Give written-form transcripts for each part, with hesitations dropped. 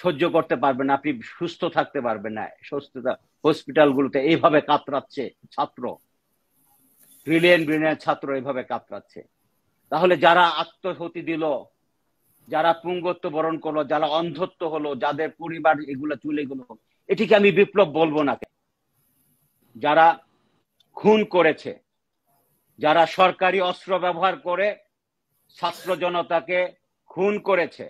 সহ্য করতে পারবেন না, আপনি সুস্থ থাকতে পারবেন না। সুস্থতা হসপিটালগুলোতে এইভাবে কাতরাচ্ছে ছাত্র, ব্রিলিয়েন্ট ব্রিলিয়েন্ট ছাত্র এইভাবে কাতরাচ্ছে। তাহলে যারা আত্মহতি দিল, যারা পুঙ্গত্ব বরণ করলো, যারা অন্ধত্ব হলো, যাদের পরিবার এগুলো চলে গেল, এটিকে আমি বিপ্লব বলবো না? যারা খুন করেছে, যারা সরকারি অস্ত্র ব্যবহার করে ছাত্র জনতাকে খুন করেছে,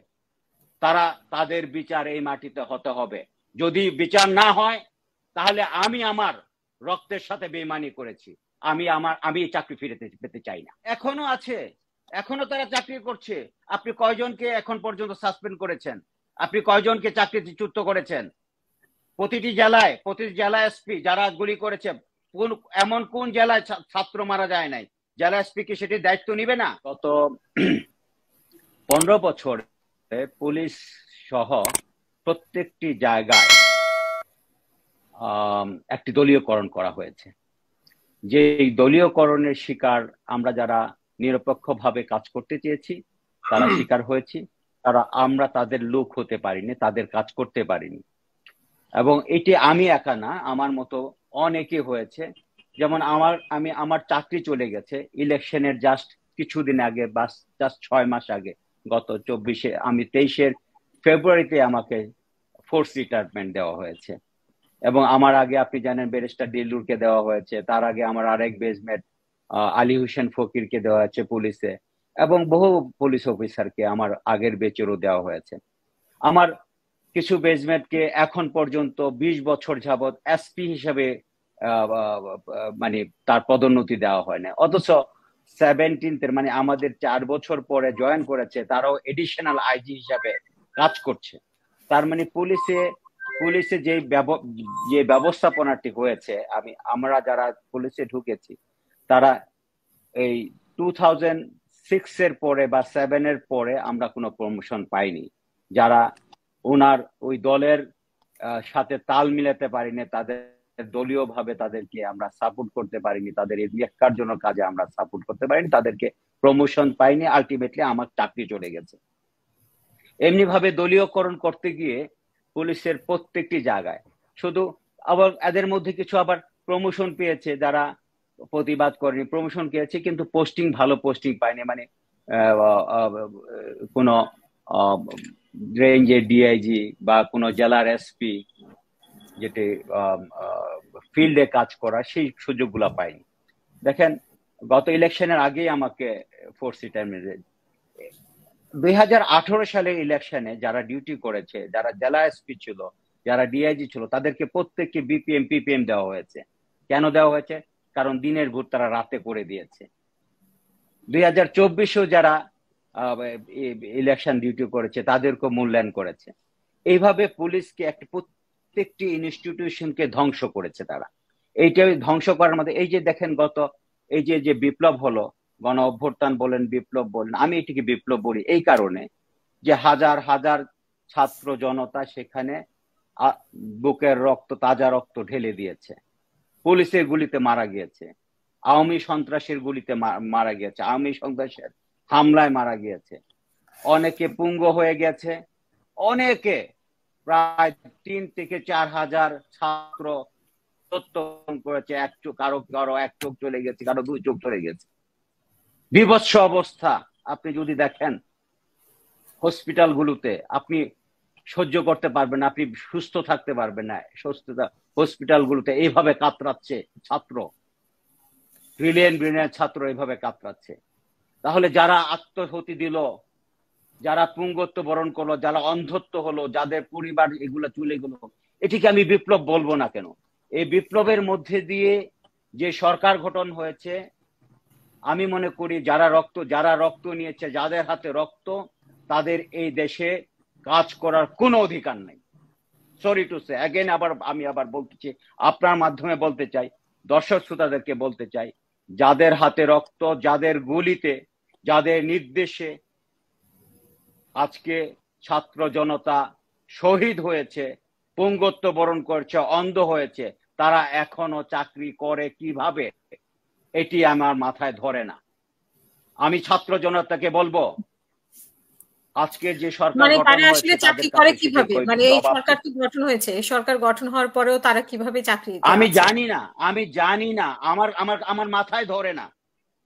তাদের বিচার এই মাটিতে হতে হবে। যদি বিচার না হয়, তাহলে আমি আমার রক্তের সাথে বেইমানি করেছি, আমি চাকরি ফিরে পেতে চাই না। এখনো আছে, এখনো তারা চাকরি করছে। আপনি কয়জনকে এখন পর্যন্ত সাসপেন্ড করেছেন? আপনি কয়জনকে চাকরিচ্যুত করেছেন? প্রতিটি জেলায় এসপি যারা গুলি করেছে, এমন কোন জেলায় ছাত্র মারা যায় নাই? জেলা এসপি কি সেটির দায়িত্ব নিবে না? গত 15 বছর পুলিশ সহ প্রত্যেকটি জায়গায় একটি দলীয়করণ করা হয়েছে। যে দলীয়করণের শিকার আমরা যারা নিরপেক্ষভাবে কাজ করতে চেয়েছি তারা শিকার হয়েছি। আমরা তাদের লোক হতে পারিনি, তাদের কাজ করতে পারিনি। এবং এটি আমি একা না, আমার মতো অনেকে হয়েছে। যেমন আমার চাকরি চলে গেছে ইলেকশনের জাস্ট কিছুদিন আগে, জাস্ট 6 মাস আগে, গত 24 আমি 23 ফেব্রুয়ারিতে আমাকে ফোর্স রিটায়ারমেন্ট দেওয়া হয়েছে। এবং আমার আগে আপনি জানেন ব্যারিস্টার দিলরুরকে দেওয়া হয়েছে, তার আগে আমার আরেক বেজমেট আলী হোসেন ফকিরকে দেওয়া হয়েছে পুলিশে, এবং বহু পুলিশ অফিসারকে আমার আগের বেচেরও দেওয়া হয়েছে। আমার কিছু বেজমেটকে এখন পর্যন্ত 20 বছর যাবৎ এসপি হিসেবে মানে তার পদোন্নতি দেওয়া হয় না, অথচ 17 মানে আমাদের 4 বছর পরে জয়েন করেছে, তারাও এডিশনাল আইজি হিসাবে কাজ করছে। তার মানে পুলিশে যে ব্যবস্থাপনাটি হয়েছে, আমরা যারা পুলিশে ঢুকেছি তারা এই 2006 এর পরে বা 7 এর পরে আমরা কোনো প্রমোশন পাইনি। যারা ওনার ওই দলের সাথে তাল মিলাতে পারিনি, তাদের দলীয় ভাবে তাদেরকে আমরা সাপোর্ট করতে পারিনি, তাদের এই নেককার জন্য কাজে আমরা সাপোর্ট করতে পারিনি, তাদেরকে প্রমোশন পাইনি, আলটিমেটলি আমার চাকরি চলে গেছে। এমনি ভাবে দলীয়করণ করতে গিয়ে পুলিশের প্রত্যেকটি জায়গায় শুধু আবার এদের মধ্যে কিছু আবার প্রমোশন পেয়েছে, যারা প্রতিবাদ করেনি, প্রমোশন পেয়েছে কিন্তু পোস্টিং ভালো পোস্টিং পায়নি। মানে কোন রেঞ্জের ডিআইজি বা কোন জেলার এসপি যেটি ফিল্ডে কাজ করা, সেই সুযোগগুলো পায়নি। দেখেন, গত ইলেকশনের আগেই আমাকে ফোর্স রিটায়ারমেন্ট 2018 সালের ইলেকশনে যারা ডিউটি করেছে, যারা জেলা এসপি ছিল, যারা ডিআইজি ছিল, তাদেরকে প্রত্যেককে বিপিএম পিপিএম দেওয়া হয়েছে। কেন দেওয়া হয়েছে? কারণ দিনের ভোট তারা রাতে করে দিয়েছে। 2024-এও যারা ইলেকশন ডিউটি করেছে তাদেরকে মূল্যায়ন করেছে। এইভাবে পুলিশকে প্রত্যেকটি ইনস্টিটিউশনকে ধ্বংস করেছে তারা। এইটা ধ্বংস করার মধ্যে এই যে দেখেন এই যে বিপ্লব হলো, গণ অভ্যুত্থান বলেন, বিপ্লব বলেন, আমি এটিকে বিপ্লব বলি এই কারণে যে হাজার হাজার ছাত্র জনতা সেখানে বুকের রক্ত, তাজা রক্ত ঢেলে দিয়েছে, পুলিশের গুলিতে মারা গিয়েছে, আওয়ামী সন্ত্রাসের গুলিতে মারা গিয়েছে, আওয়ামী সন্ত্রাসের হামলায় মারা গিয়েছে, অনেকে পুঙ্গ হয়ে গেছে, অনেকে প্রায় 3 থেকে 4 হাজার ছাত্র করেছে, এক চোখ, কারো এক চোখ চলে গেছে, কারো 2 চোখ চলে গেছে। বিভৎস অবস্থা। আপনি যদি দেখেন হসপিটালগুলোতে, আপনি সহ্য করতে পারবেন না, আপনি সুস্থ থাকতে পারবেন না। হসপিটালগুলোতে এইভাবে কাতরাচ্ছে ছাত্র, ব্রিলিয়েন্ট ব্রিলিয়েন্ট ছাত্র এইভাবে কাতরাচ্ছে। তাহলে যারা আত্মহতি দিল, যারা পুঙ্গত্ব বরণ করলো, যারা অন্ধত্ব হলো, যাদের পরিবার এগুলো চলে গেল, এটিকে আমি বিপ্লব বলবো না কেন? এই বিপ্লবের মধ্যে দিয়ে যে সরকার গঠন হয়েছে, আমি মনে করি যারা রক্ত নিয়েছে, যাদের হাতে রক্ত, তাদের এই দেশে কাজ করার কোনো অধিকার নেই। সরি টু সে অ্যাগেন, আমি আবার বলতেছি, আপনার মাধ্যমে বলতে চাই, দর্শক শ্রোতাদেরকে বলতে চাই, যাদের হাতে রক্ত, যাদের গুলিতে, যাদের নির্দেশে আজকে ছাত্র জনতা শহীদ হয়েছে, পুঙ্গত্ব বরণ করেছে, অন্ধ হয়েছে, তারা এখনো চাকরি করে কিভাবে, এটি আমার মাথায় ধরে না। আমি ছাত্র জনতাকে বলবো, আজকে যে সরকার মানে গঠন তারা হয়েছে আসলে তাদের চাকরি করে কাছে সেটির কিভাবে, মানে এই জবাব সরকার তো গঠন হয়েছে, এই সরকার গঠন হওয়ার পরেও তারা কিভাবে চাকরিতে আমি আছে? জানি না, আমি জানি না, আমার আমার আমার মাথায় ধরে না।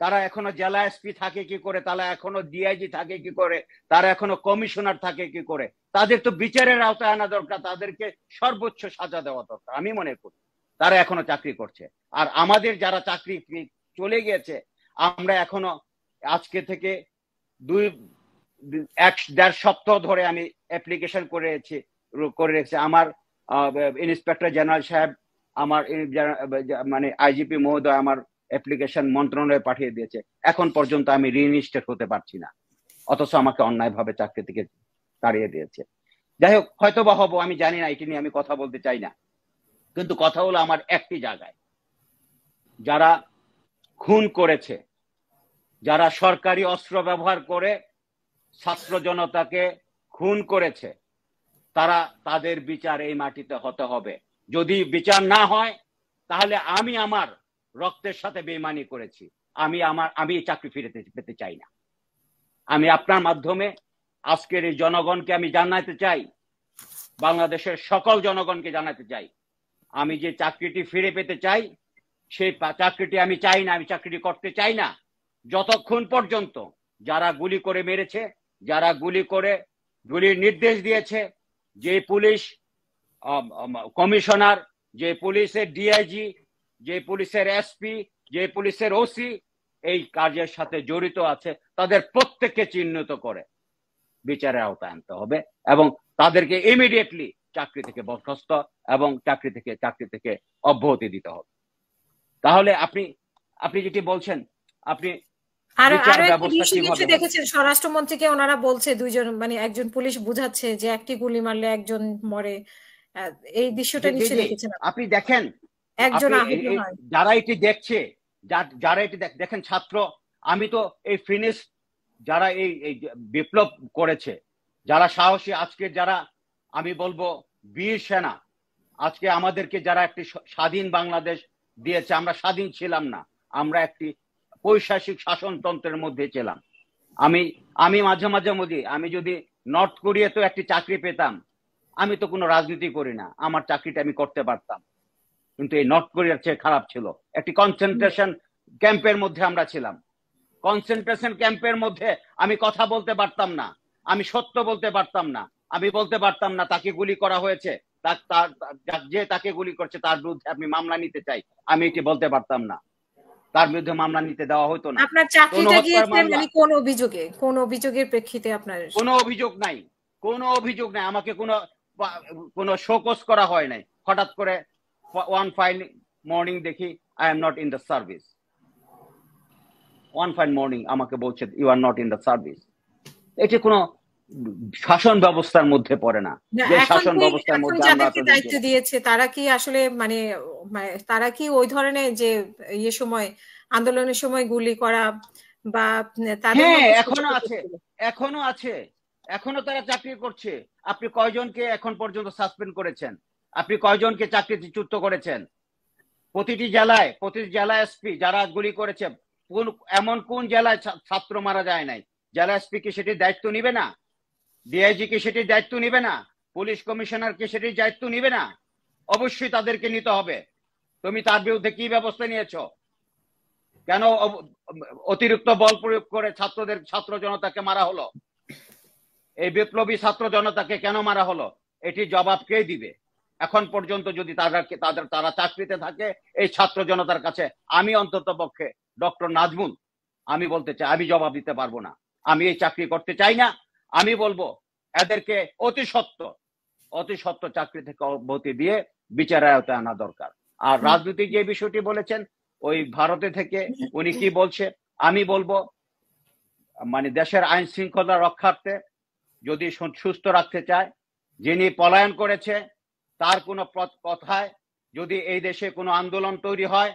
তারা এখনো জেলা এসপি থাকে কি করে, তারা এখনো ডিআইজি থাকে কি করে, তারা এখনো কমিশনার থাকে কি করে? তাদের তো বিচারের আওতায় আনা দরকার, তাদেরকে সর্বোচ্চ সাজা দেওয়া দরকার আমি মনে করি। তারা এখনো চাকরি করছে। আর আমাদের যারা চাকরি চলে গিয়েছে, আমরা এখনো আজকে থেকে দুই এক দেড় সপ্তাহ ধরে আমি অ্যাপ্লিকেশন করে রেখেছি। আমার ইন্সপেক্টর জেনারেল সাহেব, আমার মানে আইজিপি মহোদয় আমার অ্যাপ্লিকেশন মন্ত্রণালয়ে পাঠিয়ে দিয়েছে। এখন পর্যন্ত আমি রিইনস্টেট হতে পারছি না, অথচ আমাকে অন্যায়ভাবে চাকরি থেকে তাড়িয়ে দিয়েছে। যাই হোক, হয়তো বা হবো, আমি জানি না, এটি নিয়ে আমি কথা বলতে চাই না। কিন্তু কথা হলো আমার একটি জায়গায়, যারা খুন করেছে, যারা সরকারি অস্ত্র ব্যবহার করে ছাত্র জনতাকে খুন করেছে, তাদের বিচার এই মাটিতে হতে হবে। যদি বিচার না হয়, তাহলে আমি আমার রক্তের সাথে বেইমানি করেছি, আমি চাকরি ফিরে পেতে চাই না। আমি আপনার মাধ্যমে আজকের এই জনগণকে আমি জানাতে চাই, বাংলাদেশের সকল জনগণকে জানাতে চাই, আমি যে চাকরিটি ফিরে পেতে চাই, সেই চাকরিটি আমি চাই না, আমি চাকরিটি করতে চাই না যতক্ষণ পর্যন্ত যারা গুলি করে মেরেছে, যারা গুলির নির্দেশ দিয়েছে, যে পুলিশ কমিশনার, যে পুলিশের ডিআইজি, যে পুলিশের এসপি, যে পুলিশের ওসি এই কাজের সাথে জড়িত আছে, তাদের প্রত্যেককে চিহ্নিত করে বিচারের আওতায় আনতে হবে এবং তাদেরকে ইমিডিয়েটলি চাকরি থেকে বরখাস্ত এবং চাকরি থেকে অব্যাহতি দিতে হবে। তাহলে আপনি যেটি বলছেন, আপনি আরো বিচার আরো একটা ব্যবস্থা বিষয় কিভাবে নিশ্চয়ই হবে? দেখেছেন, স্বরাষ্ট্রমন্ত্রীকে ওনারা বলছে, দুইজন মানে একজন পুলিশ বুঝাচ্ছে যে একটি গুলি মারলে একজন মরে। এই দৃশ্যটা জি জি নিশ্চয়ই জি, দেখেছেন আপনি দেখেন, একজন আপনি আহত হয়। যারা এটি দেখছে, যারা এটি দেখেন ছাত্র, আমি তো এই ফিনিশ, যারা এই বিপ্লব করেছে, যারা সাহসী, আজকে যারা আমি বলবো বীর সেনা, আজকে আমাদেরকে যারা একটি স্বাধীন বাংলাদেশ দিয়েছে, আমরা স্বাধীন ছিলাম না, আমরা একটি পৈশাচিক শাসনতন্ত্রের মধ্যে ছিলাম। আমি আমি মাঝে মাঝে আমি যদি নর্থ কোরিয়াতেও একটি চাকরি পেতাম, আমি তো কোনো রাজনীতি করি না, আমার চাকরিটা আমি করতে পারতাম। কিন্তু এই নর্থ কোরিয়ার চেয়ে খারাপ ছিল, একটি কনসেন্ট্রেশন ক্যাম্পের মধ্যে আমরা ছিলাম। কনসেন্ট্রেশন ক্যাম্পের মধ্যে আমি কথা বলতে পারতাম না, আমি সত্য বলতে পারতাম না, আমি বলতে পারতাম না তাকে গুলি করা হয়েছে, যে তাকে গুলি করছে তার বিরুদ্ধে আপনি মামলা নিতে চাই, আমি এটি বলতে পারতাম না, তার বিরুদ্ধে মামলা নিতে দেওয়া হতো না। আপনার কোনো চাকরিটা হত্যার গিয়েছে মামলা, মানে কোন অভিযোগের প্রেক্ষিতে আপনার? কোনো অভিযোগ নাই, কোনো অভিযোগ নাই, আমাকে কোনো শোকজ করা হয় নাই। হঠাৎ করে ওয়ান ফাইন মর্নিং দেখি I am not in the service, one fine morning আমাকে বলছে you are not in the service. এটি কোনো শাসন ব্যবস্থার মধ্যে পড়ে না, না, যে এখন শাসন কি, ব্যবস্থার এখন মধ্যে আমরা যাদেরকে এতদিন দায়িত্ব ছিলাম। দিয়েছে তারা কি আসলে মানে তারা কি ওই ধরনের যে সময় আন্দোলনের সময় গুলি করা বা তাদের হ্যাঁ, মধ্যে এখনো সতর্কতা আছে, ছিল? এখনো আছে, এখনো তারা চাকরি করছে। আপনি কয়জনকে এখন পর্যন্ত সাসপেন্ড করেছেন? আপনি কয়জনকে চাকরিচ্যুত করেছেন? প্রতিটি জেলায় এসপি যারা গুলি করেছে, এমন কোন জেলায় ছাত্র মারা যায় নাই? জেলা এসপি কি সেটির দায়িত্ব নিবে না? ডিআইজি কি সেটির দায়িত্ব নিবে না? পুলিশ কমিশনার কি সেটির দায়িত্ব নিবে না? অবশ্যই তাদেরকে নিতে হবে। তুমি তার বিরুদ্ধে কি ব্যবস্থা নিয়েছো? কেন অতিরিক্ত বল প্রয়োগ করে ছাত্র জনতাকে মারা হলো? এই বিপ্লবী ছাত্র জনতাকে কেন মারা হলো? এটি জবাব কে দিবে? এখন পর্যন্ত যদি তারা চাকরিতে থাকে এই ছাত্র জনতার কাছে, আমি অন্তত পক্ষে ডক্টর নাজমুল, আমি বলতে চাই, আমি জবাব দিতে পারবো না। আমি এই চাকরি করতে চাই না। আমি বলবো এদেরকে অতি সত্য চাকরি থেকে অব্যাহতি দিয়ে বিচারের আওতায় আনা দরকার। আর রাজনৈতিক যে বিষয়টি বলেছেন, ওই ভারতে থেকে উনি কি বলছে, আমি বলবো মানে দেশের আইন শৃঙ্খলা রক্ষার্থে যদি সুস্থ রাখতে চায়, যিনি পলায়ন করেছে তার কোনো কথায় যদি এই দেশে কোনো আন্দোলন তৈরি হয়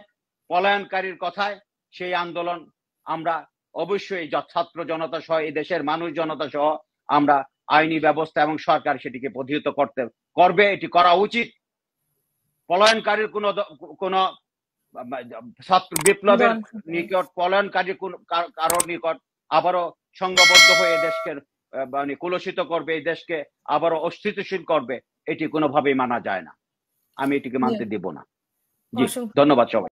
পলায়নকারীর কথায়, সেই আন্দোলন আমরা অবশ্যই ছাত্র জনতা সহ এই দেশের মানুষ জনতা সহ আমরা আইনি ব্যবস্থা এবং সরকার সেটিকে প্রতিহত করবে, এটি করা উচিত। পলায়নকারীর কোন ছাত্র বিপ্লবের নিকট, পলায়নকারীর কোন কারোর নিকট আবারও সংঘবদ্ধ হয়ে দেশকে মানে কলুষিত করবে, এই দেশকে আবারও অস্থিতিশীল করবে, এটি কোনোভাবেই মানা যায় না। আমি এটিকে মানতে দেব না। জি, অসংখ্য ধন্যবাদ সবাই।